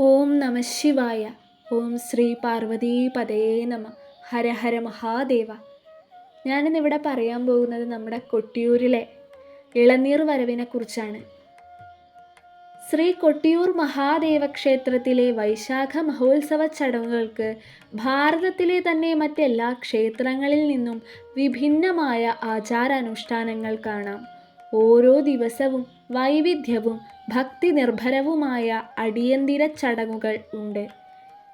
ഓം നമ ശിവായ. ഓം ശ്രീ പാർവതീപതേ നമ. ഹര ഹര മഹാദേവ. ഞാനിന്നിവിടെ പറയാൻ പോകുന്നത് നമ്മുടെ കൊട്ടിയൂരിലെ ഇളനീർ വരവിനെ കുറിച്ചാണ്. ശ്രീ കൊട്ടിയൂർ മഹാദേവ ക്ഷേത്രത്തിലെ വൈശാഖ മഹോത്സവ ചടങ്ങുകൾക്ക് ഭാരതത്തിലെ തന്നെ മറ്റെല്ലാ ക്ഷേത്രങ്ങളിൽ നിന്നും വിഭിന്നമായ ആചാരാനുഷ്ഠാനങ്ങൾ കാണാം. ഓരോ ദിവസവും വൈവിധ്യവും ഭക്തി നിർഭരവുമായ അടിയന്തിര ചടങ്ങുകൾ ഉണ്ട്.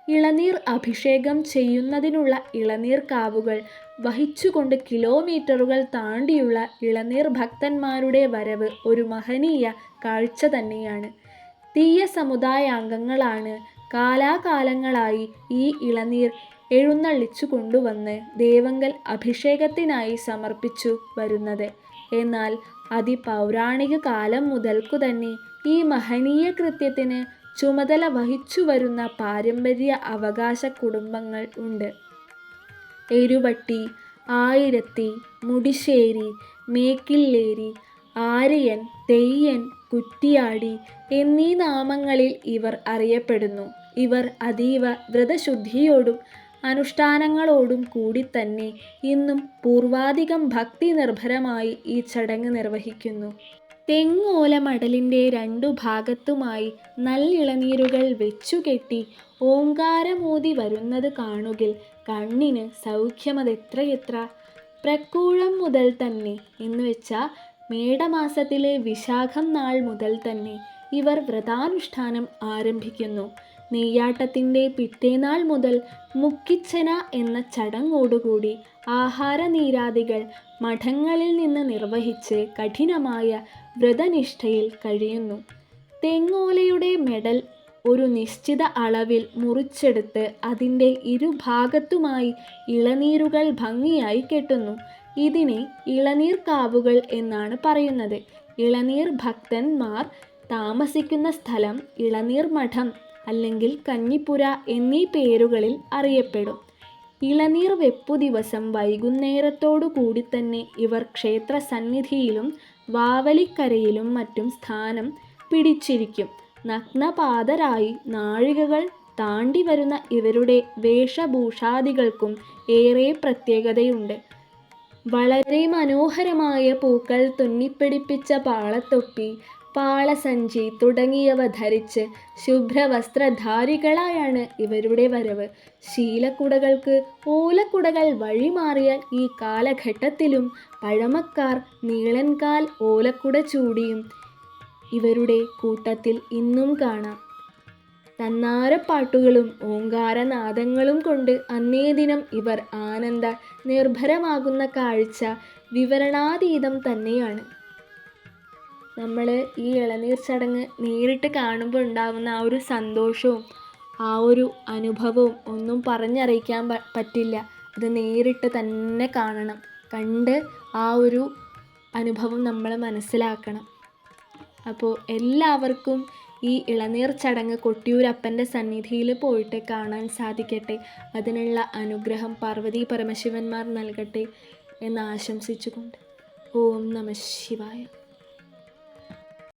ഇളനീർ അഭിഷേകം ചെയ്യുന്നതിനുള്ള ഇളനീർ കാവുകൾ വഹിച്ചുകൊണ്ട് കിലോമീറ്ററുകൾ താണ്ടിയുള്ള ഇളനീർ ഭക്തന്മാരുടെ വരവ് ഒരു മഹനീയ കാഴ്ച തന്നെയാണ്. തീയ സമുദായാംഗങ്ങളാണ് കാലാകാലങ്ങളായി ഈ ഇളനീർ എഴുന്നള്ളിച്ചു കൊണ്ടുവന്ന് ദേവങ്കൽ അഭിഷേകത്തിനായി സമർപ്പിച്ചു വരുന്നത്. എന്നാൽ അതിപൗരാണിക കാലം മുതൽക്കു തന്നെ ഈ മഹനീയ കൃത്യത്തിന് ചുമതല വഹിച്ചു വരുന്ന പാരമ്പര്യ അവകാശ കുടുംബങ്ങൾ ഉണ്ട്. എരുവട്ടി, ആയിരത്തി, മുടിശ്ശേരി, മേക്കില്ലേരി, ആര്യൻ, തെയ്യൻ, കുറ്റിയാടി എന്നീ നാമങ്ങളിൽ ഇവർ അറിയപ്പെടുന്നു. ഇവർ അതീവ വ്രതശുദ്ധിയോടും അനുഷ്ഠാനങ്ങളോടും കൂടി തന്നെ ഇന്നും പൂർവാധികം ഭക്തി നിർഭരമായി ഈ ചടങ്ങ് നിർവഹിക്കുന്നു. തെങ്ങോല മടലിൻ്റെ രണ്ടു ഭാഗത്തുമായി നല്ലിളനീരുകൾ വെച്ചുകെട്ടി ഓങ്കാരമോതി വരുന്നത് കാണുകിൽ കണ്ണിന് സൗഖ്യമതെത്രയെത്ര. പ്രക്കൂഴം മുതൽ തന്നെ എന്നുവെച്ചാൽ മേടമാസത്തിലെ വിശാഖം നാൾ മുതൽ തന്നെ ഇവർ വ്രതാനുഷ്ഠാനം ആരംഭിക്കുന്നു. നെയ്യാട്ടത്തിൻ്റെ പിറ്റേനാൾ മുതൽ മുക്കിച്ചന എന്ന ചടങ്ങോടുകൂടി ആഹാരനീരാദികൾ മഠങ്ങളിൽ നിന്ന് നിർവഹിച്ച് കഠിനമായ വ്രതനിഷ്ഠയിൽ കഴിയുന്നു. തെങ്ങോലയുടെ മെടൽ ഒരു നിശ്ചിത അളവിൽ മുറിച്ചെടുത്ത് അതിൻ്റെ ഇരുഭാഗത്തുമായി ഇളനീരുകൾ ഭംഗിയായി കെട്ടുന്നു. ഇതിനെ ഇളനീർ കാവുകൾ എന്നാണ് പറയുന്നത്. ഇളനീർ ഭക്തന്മാർ താമസിക്കുന്ന സ്ഥലം ഇളനീർ മഠം അല്ലെങ്കിൽ കഞ്ഞിപ്പുര എന്നീ പേരുകളിൽ അറിയപ്പെടും. ഇളനീർ വെപ്പു ദിവസം വൈകുന്നേരത്തോടു കൂടി തന്നെ ഇവർ ക്ഷേത്ര സന്നിധിയിലും വാവലിക്കരയിലും മറ്റും സ്ഥാനം പിടിച്ചിരിക്കും. നഗ്നപാതരായി നാഴികകൾ താണ്ടി വരുന്ന ഇവരുടെ വേഷഭൂഷാദികൾക്കും ഏറെ പ്രത്യേകതയുണ്ട്. വളരെ മനോഹരമായ പൂക്കൾ തുന്നിപ്പിടിപ്പിച്ച പാളത്തൊപ്പി, പാളസഞ്ചി തുടങ്ങിയവ ധരിച്ച് ശുഭ്രവസ്ത്രധാരികളായാണ് ഇവരുടെ വരവ്. ശീലക്കുടകൾക്ക് ഓലക്കുടകൾ വഴിമാറിയ ഈ കാലഘട്ടത്തിലും പഴമക്കാർ നീളൻകാൽ ഓലക്കുട ചൂടിയും ഇവരുടെ കൂട്ടത്തിൽ ഇന്നും കാണാം. തന്നാരപ്പാട്ടുകളും ഓങ്കാരനാദങ്ങളും കൊണ്ട് അന്നേ ദിനം ഇവർ ആനന്ദ നിർഭരമാകുന്ന കാഴ്ച വിവരണാതീതം തന്നെയാണ്. നമ്മൾ ഈ ഇളനീർ ചടങ്ങ് നേരിട്ട് കാണുമ്പോൾ ഉണ്ടാകുന്ന ആ ഒരു സന്തോഷവും ആ ഒരു അനുഭവവും ഒന്നും പറഞ്ഞറിയിക്കാൻ പറ്റില്ല. അത് നേരിട്ട് തന്നെ കാണണം. കണ്ട് ആ ഒരു അനുഭവം നമ്മൾ മനസ്സിലാക്കണം. അപ്പോൾ എല്ലാവർക്കും ഈ ഇളനീർ ചടങ്ങ് കൊട്ടിയൂരപ്പൻ്റെ സന്നിധിയിൽ പോയിട്ട് കാണാൻ സാധിക്കട്ടെ. അതിനുള്ള അനുഗ്രഹം പാർവതി പരമശിവന്മാർ നൽകട്ടെ എന്ന് ആശംസിച്ചുകൊണ്ട് ഓം നമ ശിവായ.